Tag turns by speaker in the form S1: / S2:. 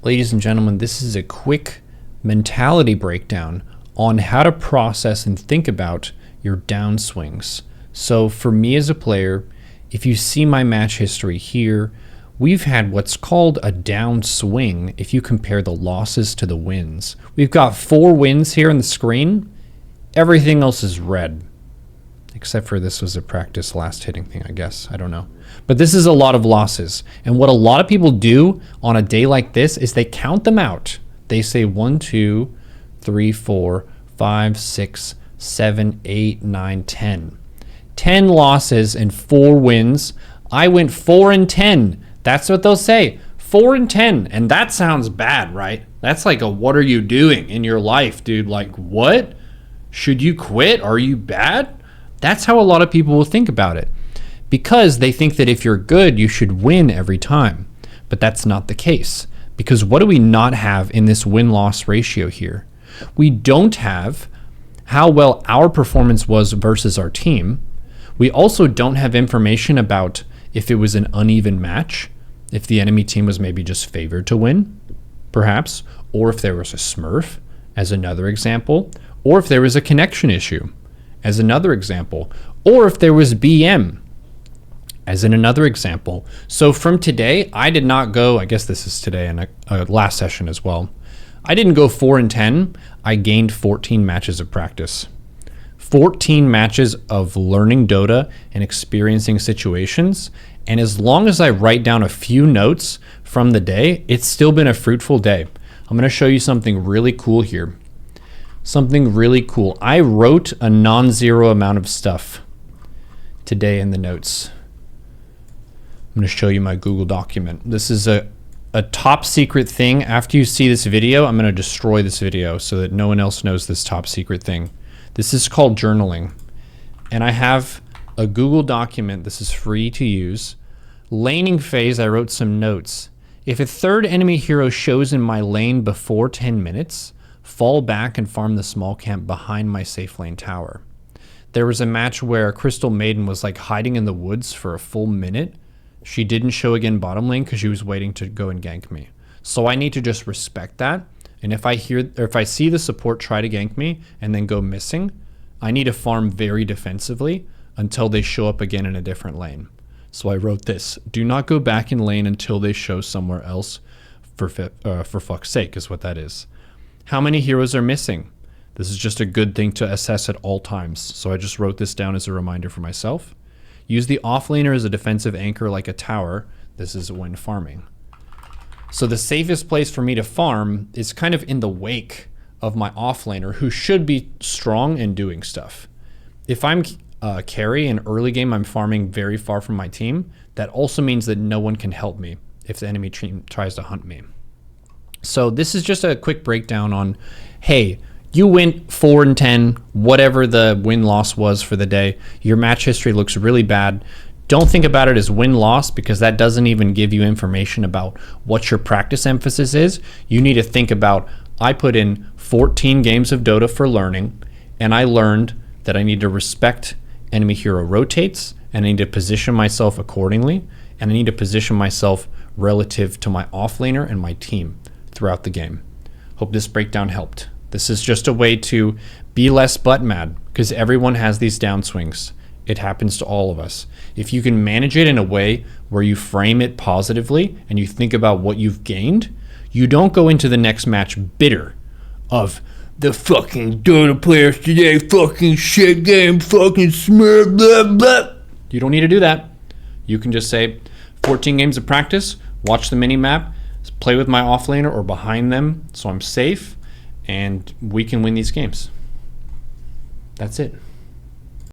S1: Ladies and gentlemen, this is a quick mentality breakdown on how to process and think about your downswings. So for me as a player, if you see my match history here, we've had what's called a downswing if you compare the losses to the wins. We've got 4 wins here on the screen. Everything else is red. Except for this was a practice last hitting thing, I guess. I don't know. But this is a lot of losses. And what a lot of people do on a day like this is they count them out. They say 1, 2, 3, 4, 5, 6, 7, 8, 9, 10. 10 losses and 4 wins. I went 4 and 10. That's what they'll say. 4 and 10. And that sounds bad, right? That's like a what are you doing in your life, dude? Like, what? Should you quit? Are you bad? That's how a lot of people will think about it, because they think that if you're good, you should win every time. But that's not the case, because what do we not have in this win-loss ratio here? We don't have how well our performance was versus our team. We also don't have information about if it was an uneven match, if the enemy team was maybe just favored to win, perhaps, or if there was a smurf, as another example, or if there was a connection issue, as another example, or if there was BM, as in another example. So from today, I did not go, I guess this is today and last session as well, I didn't go 4 and 10. I gained 14 matches of practice. 14 matches of learning Dota and experiencing situations. And as long as I write down a few notes from the day, it's still been a fruitful day. I'm going to show you something really cool here. Something really cool. I wrote a non-zero amount of stuff today in the notes. I'm going to show you my Google document. This is a top secret thing. After you see this video, I'm going to destroy this video so that no one else knows this top secret thing. This is called journaling. And I have a Google document. This is free to use. Laning phase, I wrote some notes. If a third enemy hero shows in my lane before 10 minutes, fall back and farm the small camp behind my safe lane tower. There was a match where Crystal Maiden was like hiding in the woods for a full minute. She didn't show again bottom lane because she was waiting to go and gank me. So I need to just respect that. And if I see the support try to gank me and then go missing, I need to farm very defensively until they show up again in a different lane. So I wrote this: do not go back in lane until they show somewhere else. For fuck's sake is what that is. How many heroes are missing? This is just a good thing to assess at all times. So I just wrote this down as a reminder for myself. Use the offlaner as a defensive anchor like a tower. This is when farming. So the safest place for me to farm is kind of in the wake of my offlaner, who should be strong and doing stuff. If I'm carry in early game, I'm farming very far from my team. That also means that no one can help me if the enemy team tries to hunt me. So this is just a quick breakdown on, hey, you went 4 and 10, whatever the win-loss was for the day. Your match history looks really bad. Don't think about it as win-loss, because that doesn't even give you information about what your practice emphasis is. You need to think about, I put in 14 games of Dota for learning, and I learned that I need to respect enemy hero rotates, and I need to position myself accordingly, and I need to position myself relative to my offlaner and my team throughout the game. Hope this breakdown helped. This is just a way to be less butt mad, because everyone has these downswings. It happens to all of us. If you can manage it in a way where you frame it positively and you think about what you've gained, you don't go into the next match bitter of the fucking Dota players today, fucking shit game, fucking smurf, blah, blah. You don't need to do that. You can just say 14 games of practice, watch the mini map, play with my offlaner or behind them so I'm safe, and we can win these games. That's it.